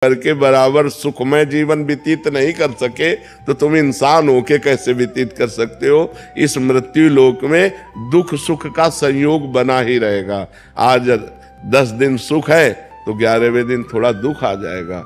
करके बराबर सुखमय जीवन व्यतीत नहीं कर सके तो तुम इंसान होके कैसे व्यतीत कर सकते हो। इस मृत्यु लोक में दुख सुख का संयोग बना ही रहेगा। आज 10 दिन सुख है तो 11वें दिन थोड़ा दुख आ जाएगा,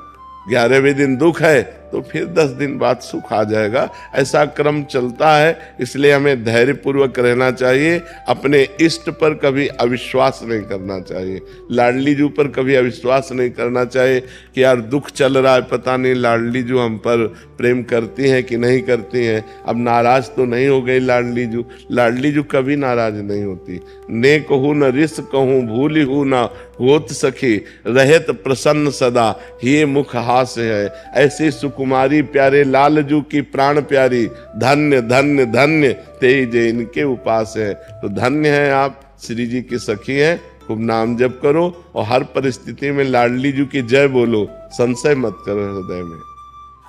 11वें दिन दुख है तो फिर 10 दिन बाद सुख आ जाएगा। ऐसा क्रम चलता है, इसलिए हमें धैर्य पूर्वक रहना चाहिए। अपने इष्ट पर कभी अविश्वास नहीं करना चाहिए, लाडली जू पर कभी अविश्वास नहीं करना चाहिए कि यार दुख चल रहा है, पता नहीं लाडली जू हम पर प्रेम करती हैं कि नहीं करती हैं। अब नाराज तो नहीं हो गई लाडली जू, लाडली जू कभी नाराज नहीं होती। ने कहूँ न रिस कहूँ भूली हूँ न होत सखी, रहत प्रसन्न सदा ये मुख हास्य है। ऐसी सुकुमारी प्यारे लालजू की प्राण प्यारी, धन्य धन्य धन्य तेज इनके उपास है। तो धन्य है आप, श्री जी की सखी हैं। खूब नाम जप करो और हर परिस्थिति में लाडली जू की जय बोलो, संशय मत करो हृदय में।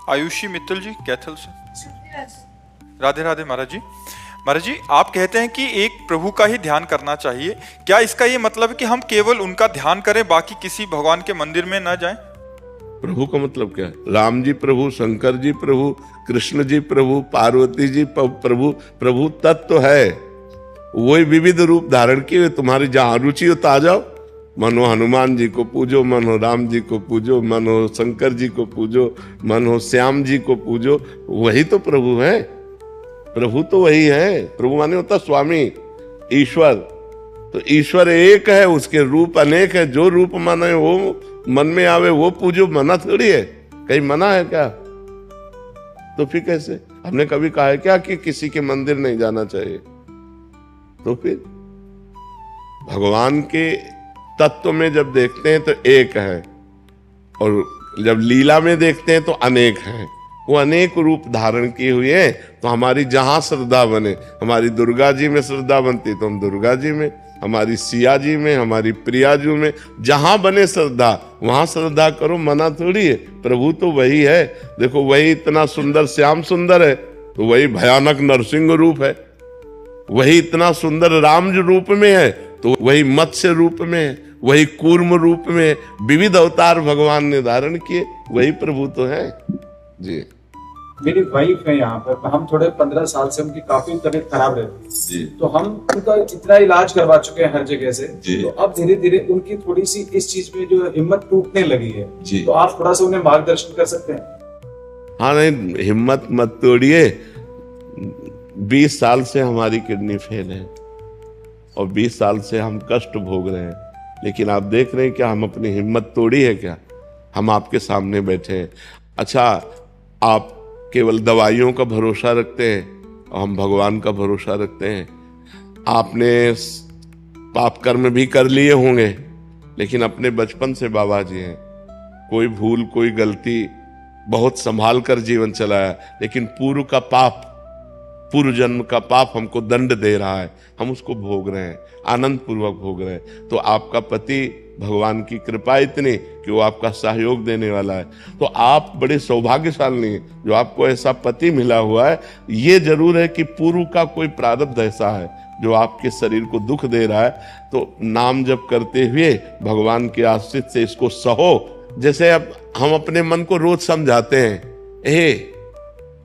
आयुषी मित्तल जी कैथल से, राधे राधे महाराज जी। महाराज जी, आप कहते हैं कि एक प्रभु का ही ध्यान करना चाहिए, क्या इसका ये मतलब है कि हम केवल उनका ध्यान करें, बाकी किसी भगवान के मंदिर में न जाएं? प्रभु का मतलब क्या है? राम जी प्रभु, शंकर जी प्रभु, कृष्ण जी प्रभु, पार्वती जी प्रभु। प्रभु तत्व है, वही विविध रूप धारण किए। तुम्हारी जहां रुचि हो तो आ जाओ। मन हो हनुमान जी को पूजो, मन हो राम जी को पूजो, मन हो शंकर जी को पूजो, मन हो श्याम जी को पूजो। वही तो प्रभु है, प्रभु तो वही है। प्रभु माने होता स्वामी, ईश्वर। तो ईश्वर एक है, उसके रूप अनेक है। जो रूप माने वो मन में आवे वो पूजो, मना थोड़ी है। कहीं मना है क्या? तो फिर कैसे? हमने कभी कहा है क्या कि किसी के मंदिर नहीं जाना चाहिए? तो फिर भगवान के तत्व में जब देखते हैं तो एक है, और जब लीला में देखते हैं तो अनेक हैं। वो अनेक रूप धारण किए हुए हैं। तो हमारी जहां श्रद्धा बने, हमारी दुर्गा जी में श्रद्धा बनती तो हम दुर्गा जी में, हमारी सिया जी में, हमारी प्रिया जी में, जहां बने श्रद्धा वहां श्रद्धा करो, मना थोड़ी है। प्रभु तो वही है। देखो वही इतना सुंदर श्याम सुंदर है तो वही भयानक नरसिंह रूप है, वही इतना सुंदर राम रूप में है तो वही मत्स्य रूप में है, वही कूर्म रूप में, विविध अवतार भगवान ने धारण किए, वही प्रभु तो है जी। मेरी वाइफ है यहाँ पर, हम थोड़े 15 साल से उनकी काफी तबीयत खराब रहती है जी। तो हम उनका इतना इलाज करवा चुके हैं हर जगह से जी। तो अब धीरे धीरे उनकी थोड़ी सी इस चीज में जो हिम्मत टूटने लगी है जी। तो आप थोड़ा सा उन्हें मार्गदर्शन कर सकते हैं? हाँ, नहीं हिम्मत मत तोड़िए। 20 साल से हमारी किडनी फेल है और 20 साल से हम कष्ट भोग रहे हैं, लेकिन आप देख रहे हैं क्या हम अपनी हिम्मत तोड़ी है क्या? हम आपके सामने बैठे हैं। अच्छा, आप केवल दवाइयों का भरोसा रखते हैं और हम भगवान का भरोसा रखते हैं। आपने पाप कर्म भी कर लिए होंगे, लेकिन अपने बचपन से बाबा जी हैं। कोई भूल कोई गलती बहुत संभाल कर जीवन चलाया, लेकिन पूर्व का पाप, पूर्व जन्म का पाप हमको दंड दे रहा है। हम उसको भोग रहे हैं, आनंद पूर्वक भोग रहे हैं। तो आपका पति, भगवान की कृपा इतनी कि वो आपका सहयोग देने वाला है। तो आप बड़े सौभाग्यशाली हैं जो आपको ऐसा पति मिला हुआ है। ये जरूर है कि पूर्व का कोई प्रारब्ध ऐसा है जो आपके शरीर को दुख दे रहा है। तो नाम जप करते हुए भगवान के आश्रित से इसको सहो। जैसे अब हम अपने मन को रोज समझाते हैं,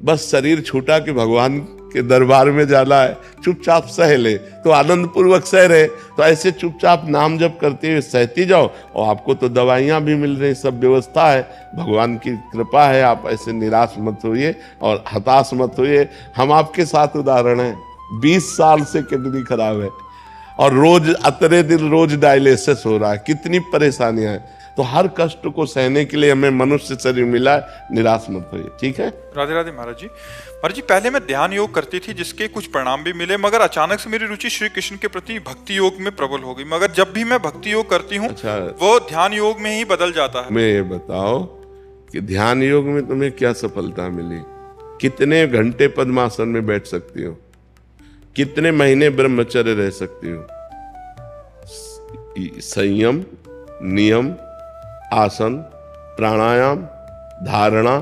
बस शरीर छूटा कि भगवान के दरबार में जाना है, चुपचाप सह ले, तो आनंद पूर्वक सह रहे। तो ऐसे चुपचाप नाम जप करते हुए सहती जाओ, और आपको तो दवाइयां भी मिल रही, सब व्यवस्था है, भगवान की कृपा है। आप ऐसे निराश मत होइए और हताश मत होइए। हम आपके साथ उदाहरण हैं। 20 साल से किडनी खराब है और रोज अतरे दिन रोज डायलिसिस हो रहा है। कितनी परेशानियां हैं। तो हर कष्ट को सहने के लिए हमें मनुष्य शरीर मिला है, निराश मत होइए। ठीक है? राधे राधे महाराज जी। महाराज जी, पहले मैं ध्यान योग करती थी जिसके कुछ परिणाम भी मिले, मगर अचानक से मेरी रुचि श्री कृष्ण के प्रति भक्ति योग में प्रबल हो गई। मगर जब भी मैं भक्ति योग करती हूँ अच्छा, वो ध्यान योग में ही बदल जाता है। मैं ये बताओ कि ध्यान योग में तुम्हें क्या सफलता मिली? कितने घंटे पद्मासन में बैठ सकती हो? कितने महीने ब्रह्मचर्य रह सकती हो? संयम, नियम, आसन, प्राणायाम, धारणा,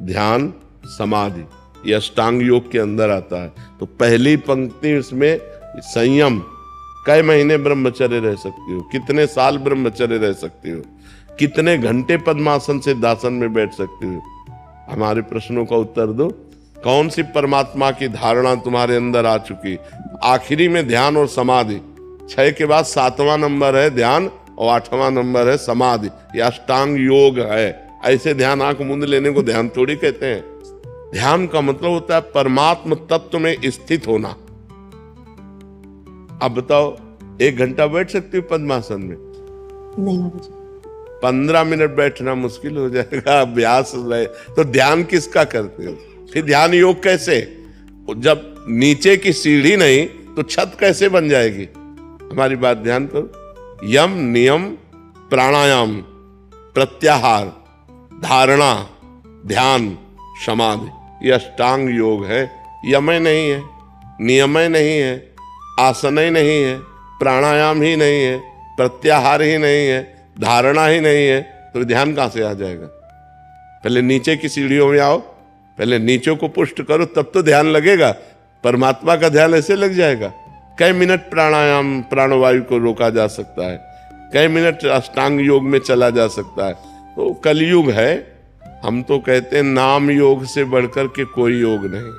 ध्यान, समाधि, ये अष्टांग योग के अंदर आता है। तो पहली पंक्ति इसमें संयम, कई महीने ब्रह्मचर्य रह सकती हो, कितने साल ब्रह्मचर्य रह सकती हो, कितने घंटे पद्मासन सिद्धासन में बैठ सकते हो? हमारे प्रश्नों का उत्तर दो। कौन सी परमात्मा की धारणा तुम्हारे अंदर आ चुकी? आखिरी में ध्यान और समाधि। 6 के बाद 7वां नंबर है ध्यान और 8वां नंबर है समाधि। यह अष्टांग योग है। ऐसे ध्यान आंख मूंद लेने को ध्यान थोड़ी कहते हैं। ध्यान का मतलब होता है परमात्म तत्व में स्थित होना। अब बताओ, 1 घंटा बैठ सकती हो पद्मासन में? नहीं बाबा जी। 15 मिनट बैठना मुश्किल हो जाएगा। अभ्यास रहे तो ध्यान किसका करते हो? फिर ध्यान योग कैसे? जब नीचे की सीढ़ी नहीं तो छत कैसे बन जाएगी? हमारी बात ध्यान करो। यम नियम प्राणायाम प्रत्याहार धारणा ध्यान समाधि, यह अष्टांग योग है। यमय नहीं है, नियमय नहीं है, आसनय नहीं है, प्राणायाम ही नहीं है, प्रत्याहार ही नहीं है, धारणा ही नहीं है, तो ध्यान कहां से आ जाएगा? पहले नीचे की सीढ़ियों में आओ, पहले नीचे को पुष्ट करो, तब तो ध्यान लगेगा। परमात्मा का ध्यान ऐसे लग जाएगा? कई मिनट प्राणायाम प्राणवायु को रोका जा सकता है, कई मिनट अष्टांग योग में चला जा सकता है। तो कलयुग है। हम तो कहते हैं नाम योग से बढ़कर के कोई योग नहीं।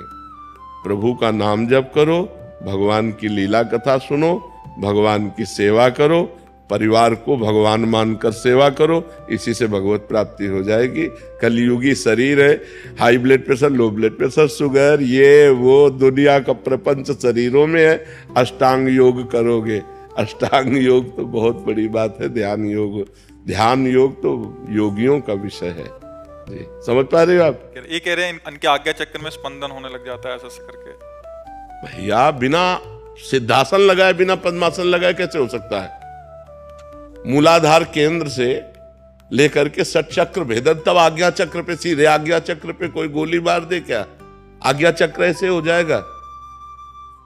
प्रभु का नाम जप करो, भगवान की लीला कथा सुनो, भगवान की सेवा करो, परिवार को भगवान मानकर सेवा करो, इसी से भगवत प्राप्ति हो जाएगी। कलयुगी शरीर है, high blood pressure, low blood pressure, sugar, ये वो दुनिया का प्रपंच शरीरों में है। अष्टांग योग करोगे, अष्टांग योग तो बहुत बड़ी बात है। ध्यान योग तो योगियों का विषय है जी। समझ पा रहे हो आप? ये कह रहे हैं इनके आज्ञा चक्र में स्पंदन होने लग जाता है ऐसा करके। भैया बिना सिद्धासन लगाए, बिना पद्मासन लगाए कैसे हो सकता है? मूलाधार केंद्र से लेकर के षटचक्र भेदन, तब आज्ञा चक्र पे, सीधे आज्ञा चक्र पे कोई गोली मार दे क्या? आज्ञा चक्र ऐसे हो जाएगा?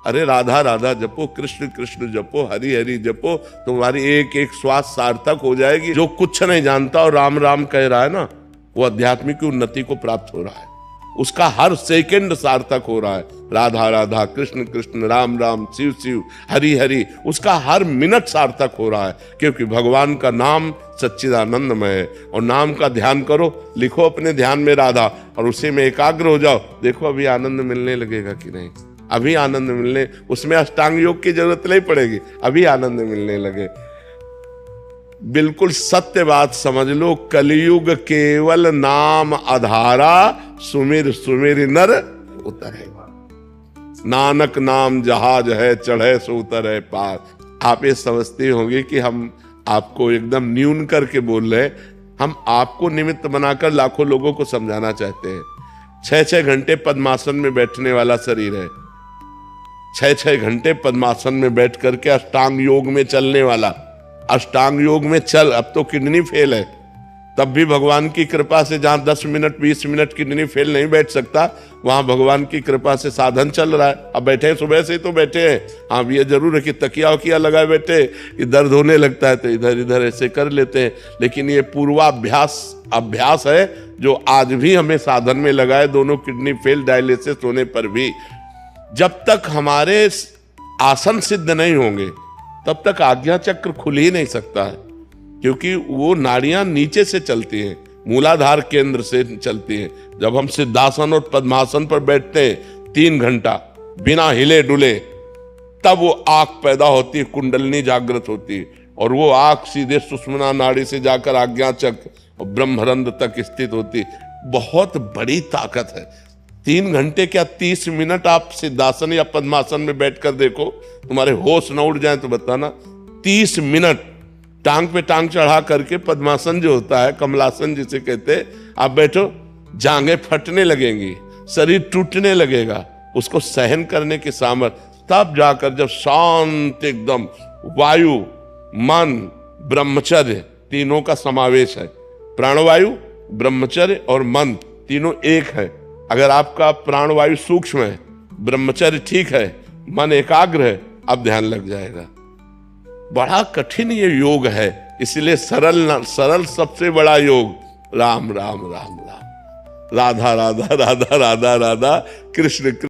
अरे राधा राधा जपो, कृष्ण कृष्ण जपो, हरि हरि जपो, तुम्हारी एक एक श्वास सार्थक हो जाएगी। जो कुछ नहीं जानता और राम राम कह रहा है ना, वो आध्यात्मिक उन्नति को प्राप्त हो रहा है। उसका हर सेकंड सार्थक हो रहा है। राधा राधा, कृष्ण कृष्ण, राम राम, शिव शिव, हरि हरि, उसका हर मिनट सार्थक हो रहा है, क्योंकि भगवान का नाम सच्चिदानंदमय है। और नाम का ध्यान करो, लिखो अपने ध्यान में राधा, और उसी में एकाग्र हो जाओ। देखो अभी आनंद मिलने लगेगा कि नहीं? अभी आनंद मिलने, उसमें अष्टांग योग की जरूरत नहीं पड़ेगी, अभी आनंद मिलने लगे। बिल्कुल सत्य बात समझ लो, कलयुग केवल नाम आधारा, सुमिर सुमिर नर उतरे। नानक नाम जहाज है, चढ़े सो उतरे पार। आप ये समझते होंगे कि हम आपको एकदम न्यून करके बोल रहे। हम आपको निमित्त बनाकर लाखों लोगों को समझाना चाहते हैं। 6-6 घंटे पद्मासन में बैठने वाला शरीर है, 6-6 घंटे पद्मासन में बैठ करके अष्टांग योग में चलने वाला। अष्टांग योग में चल, अब तो किडनी फेल है, तब भी भगवान की कृपा से, जहां 10 मिनट 20 मिनट किडनी फेल नहीं बैठ सकता, वहां भगवान की कृपा से साधन चल रहा है। अब बैठे हैं, सुबह से ही तो बैठे हैं। हाँ, ये जरूर है कि तकिया वकिया लगाए बैठे, कि दर्द होने लगता है तो इधर इधर ऐसे कर लेते हैं। लेकिन ये पूर्वाभ्यास है जो आज भी हमें साधन में लगाए, दोनों किडनी फेल डायलिसिस होने पर भी। जब तक हमारे आसन सिद्ध नहीं होंगे तब तक आज्ञा चक्र खुल ही नहीं सकता है, क्योंकि वो नाड़ियां नीचे से चलती हैं, मूलाधार केंद्र से चलती हैं। जब हम सिद्धासन और पद्मासन पर बैठते हैं 3 घंटा बिना हिले डुले, तब वो आंख पैदा होती है, कुंडलनी जागृत होती है, और वो आंख सीधे सुषुम्ना नाड़ी से जाकर आज्ञा चक्र और ब्रह्मरंध्र तक स्थित होती है। बहुत बड़ी ताकत है। 3 घंटे क्या 30 मिनट आप सिद्धासन या पद्मासन में बैठकर देखो, तुम्हारे होश न उड़ जाए तो बताना। 30 मिनट टांग पे टांग चढ़ा करके पद्मासन जो होता है, कमलासन जिसे कहते हैं, आप बैठो, जांघें फटने लगेंगी, शरीर टूटने लगेगा, उसको सहन करने की सामर्थ्य। तब जाकर जब शांत एकदम, वायु मन ब्रह्मचर्य तीनों का समावेश है, प्राणवायु ब्रह्मचर्य और मन तीनों एक है। अगर आपका प्राणवायु सूक्ष्म है, ब्रह्मचर्य ठीक है, मन एकाग्र है, अब ध्यान लग जाएगा। बड़ा कठिन ये योग है, इसलिए सरल सबसे बड़ा योग। राम राम राम राम, राधा राधा राधा राधा राधा, कृष्ण कृष्ण।